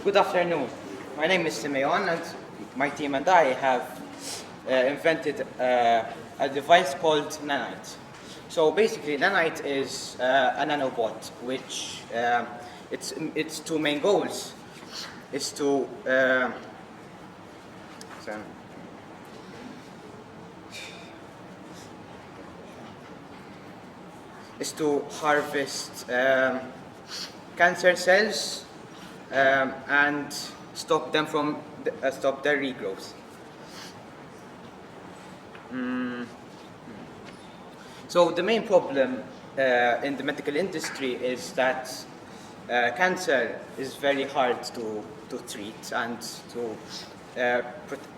Good afternoon. My name is Simeon, and my team and I have invented a device called Nanite. So basically, Nanite is a nanobot, which its two main goals is to so- is to harvest cancer cells and stop them from stop their regrowth. So the main problem in the medical industry is that cancer is very hard to treat and to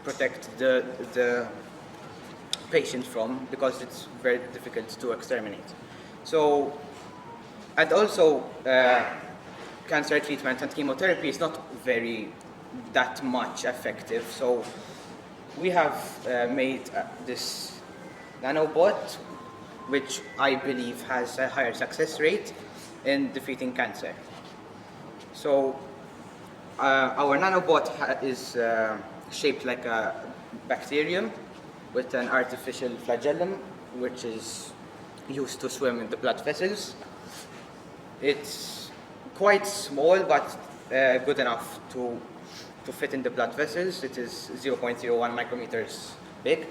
protect the patient from, because it's very difficult to exterminate. So, and also cancer treatment and chemotherapy is not that much effective. So we have made this nanobot, which I believe has a higher success rate in defeating cancer. So our nanobot is shaped like a bacterium with an artificial flagellum, which is used to swim in the blood vessels. It's quite small, but good enough to fit in the blood vessels. It is 0.01 micrometers big.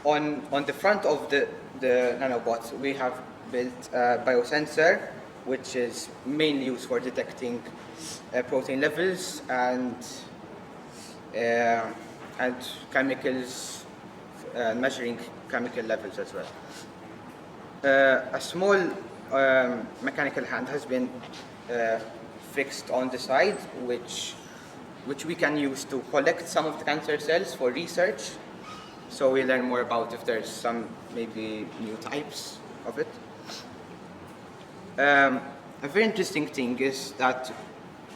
On the front of the nanobot, we have built a biosensor, which is mainly used for detecting protein levels and chemicals, measuring chemical levels as well. A small mechanical hand has been fixed on the side, which we can use to collect some of the cancer cells for research. So we learn more about if there's some maybe new types of it. A very interesting thing is that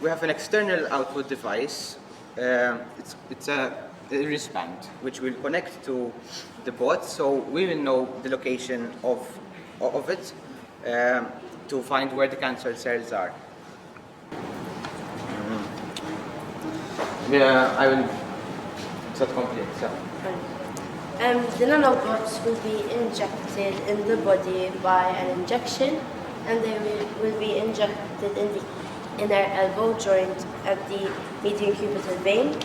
we have an external output device. It's a wristband which will connect to the bot, so we will know the location of it to find where the cancer cells are. I will. It's not complete. So. The nanobots will be injected in the body by an injection, and they will be injected in the inner elbow joint at the median cubital vein.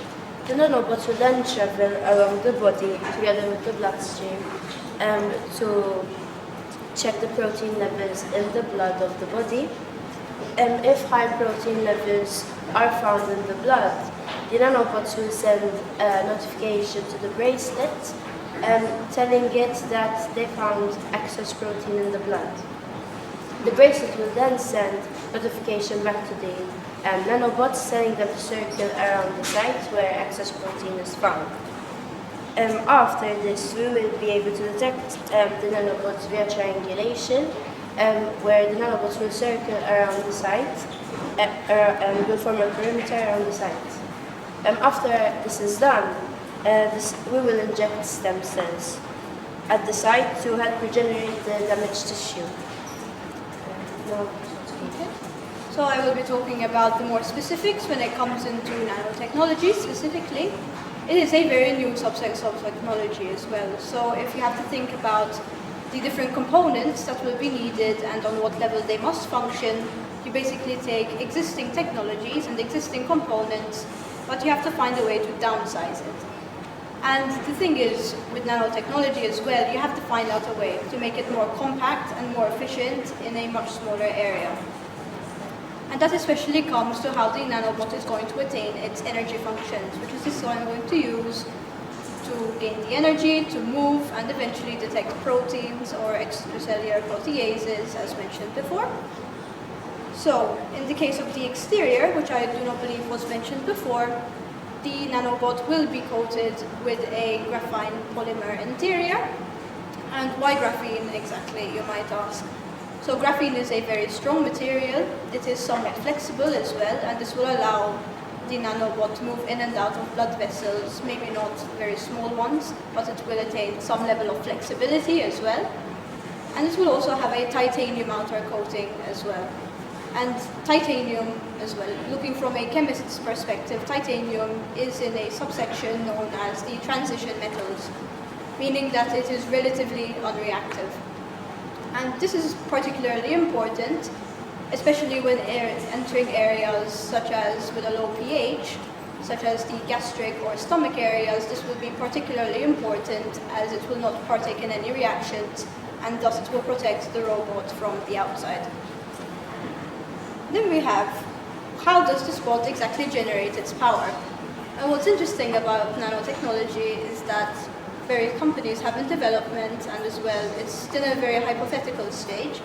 The nanobots will then travel along the body together with the bloodstream to check the protein levels in the blood of the body. If high protein levels are found in the blood, the nanobots will send a notification to the bracelet telling it that they found excess protein in the blood. The bracelet will then send notification back to the nanobots, telling them to circle around the site where excess protein is found. After this, we will be able to detect the nanobots via triangulation, where the nanobots will circle around the site and will form a perimeter around the site. After this is done, we will inject stem cells at the site to help regenerate the damaged tissue. Okay. So I will be talking about the more specifics when it comes into nanotechnology specifically. It is a very new subset of technology as well. So if you have to think about the different components that will be needed and on what level they must function, you basically take existing technologies and existing components, but you have to find a way to downsize it. And the thing is, with nanotechnology as well, you have to find out a way to make it more compact and more efficient in a much smaller area. And that especially comes to how the nanobot is going to attain its energy functions, which is the skill I'm going to use to gain the energy, to move, and eventually detect proteins or extracellular proteases, as mentioned before. So, in the case of the exterior, which I do not believe was mentioned before, the nanobot will be coated with a graphene polymer interior. And why graphene exactly, you might ask? So graphene is a very strong material. It is somewhat flexible as well, and this will allow the nanobot to move in and out of blood vessels, maybe not very small ones, but it will attain some level of flexibility as well. And it will also have a titanium outer coating as well. And titanium as well, looking from a chemist's perspective, titanium is in a subsection known as the transition metals, meaning that it is relatively unreactive. And this is particularly important, especially when entering areas such as with a low pH, such as the gastric or stomach areas. This will be particularly important as it will not partake in any reactions, and thus it will protect the robot from the outside. Then we have, how does this bot exactly generate its power? And what's interesting about nanotechnology is that various companies have in development, and as well, it's still in a very hypothetical stage.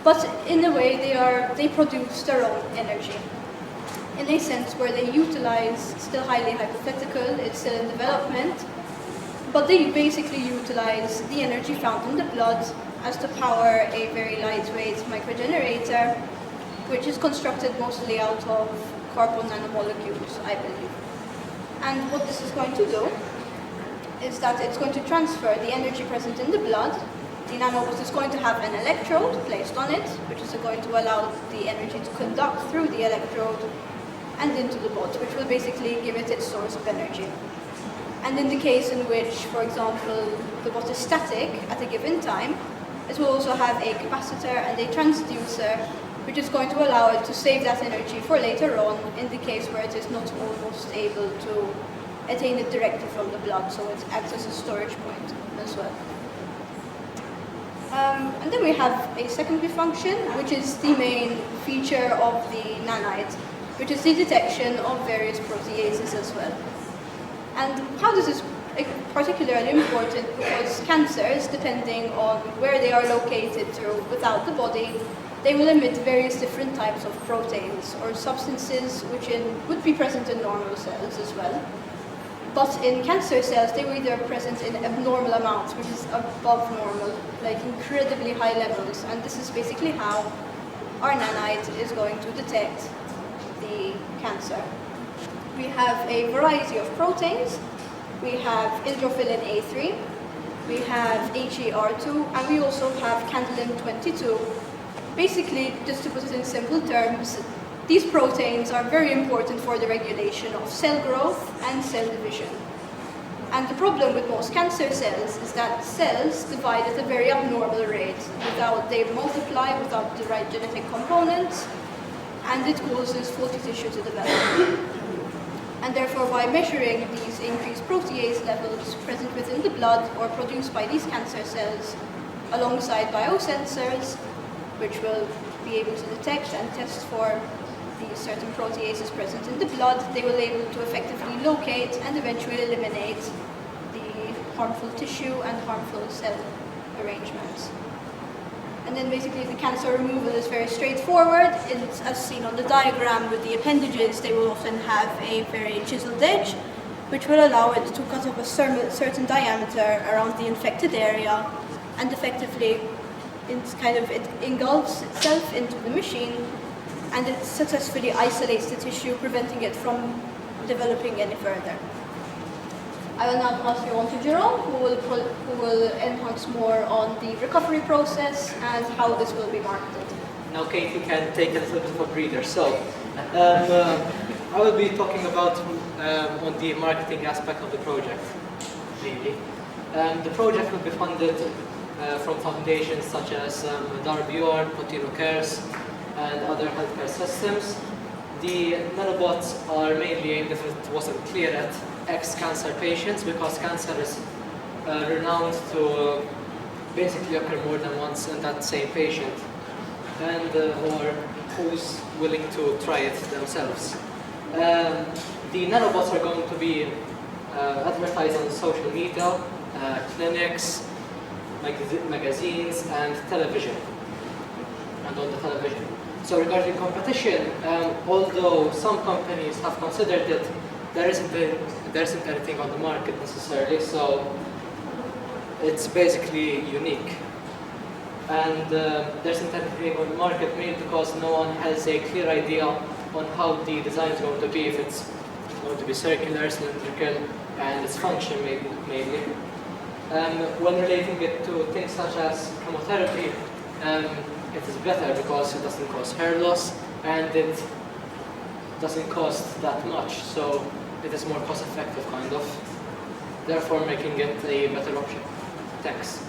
But in a way, they produce their own energy. In a sense where they utilize, still highly hypothetical, it's still in development, but they basically utilize the energy found in the blood as to power a very lightweight microgenerator, which is constructed mostly out of carbon nanomolecules, I believe. And what this is going to do is that it's going to transfer the energy present in the blood. The nanobot is going to have an electrode placed on it, which is going to allow the energy to conduct through the electrode and into the bot, which will basically give it its source of energy. And in the case in which, for example, the bot is static at a given time, it will also have a capacitor and a transducer, which is going to allow it to save that energy for later on in the case where it is not almost able to attain it directly from the blood, so it acts as a storage point as well. And then we have a secondary function, which is the main feature of the nanite, which is the detection of various proteases as well. And how this is particularly important because cancers, depending on where they are located without the body, they will emit various different types of proteins or substances which would be present in normal cells as well. But in cancer cells, they were either present in abnormal amounts, which is above normal, like incredibly high levels. And this is basically how our nanite is going to detect the cancer. We have a variety of proteins. We have indrophilin A3, we have HER2, and we also have candlin 22. Basically, just to put it in simple terms, these proteins are very important for the regulation of cell growth and cell division. And the problem with most cancer cells is that cells divide at a very abnormal rate. They multiply without the right genetic components, and it causes faulty tissue to develop. And therefore, by measuring these increased protease levels present within the blood or produced by these cancer cells, alongside biosensors, which will be able to detect and test for the certain proteases present in the blood, they will be able to effectively locate and eventually eliminate the harmful tissue and harmful cell arrangements. And then basically the cancer removal is very straightforward. It's as seen on the diagram with the appendages, they will often have a very chiseled edge, which will allow it to cut off a certain diameter around the infected area, and effectively it engulfs itself into the machine, and it successfully isolates the tissue, preventing it from developing any further. I will now pass you on to Jerome, who will enhance more on the recovery process and how this will be marketed. Now Katie can take a little bit of a breather. So, I will be talking about on the marketing aspect of the project, mainly. The project will be funded from foundations such as Bjorn, Potino Cares, and other healthcare systems. The nanobots are mainly aimed, if it wasn't clear, at ex-cancer patients, because cancer is renowned to basically occur more than once in that same patient, and or who's willing to try it themselves. The nanobots are going to be advertised on social media, clinics, magazines, and television, and on the television. So regarding competition, although some companies have considered it, there isn't anything on the market necessarily, so it's basically unique. And there isn't anything on the market mainly because no one has a clear idea on how the design is going to be, if it's going to be circular, cylindrical, and its function mainly. When relating it to things such as chemotherapy, it is better because it doesn't cause hair loss and it doesn't cost that much, so it is more cost effective kind of, therefore making it a better option. Thanks.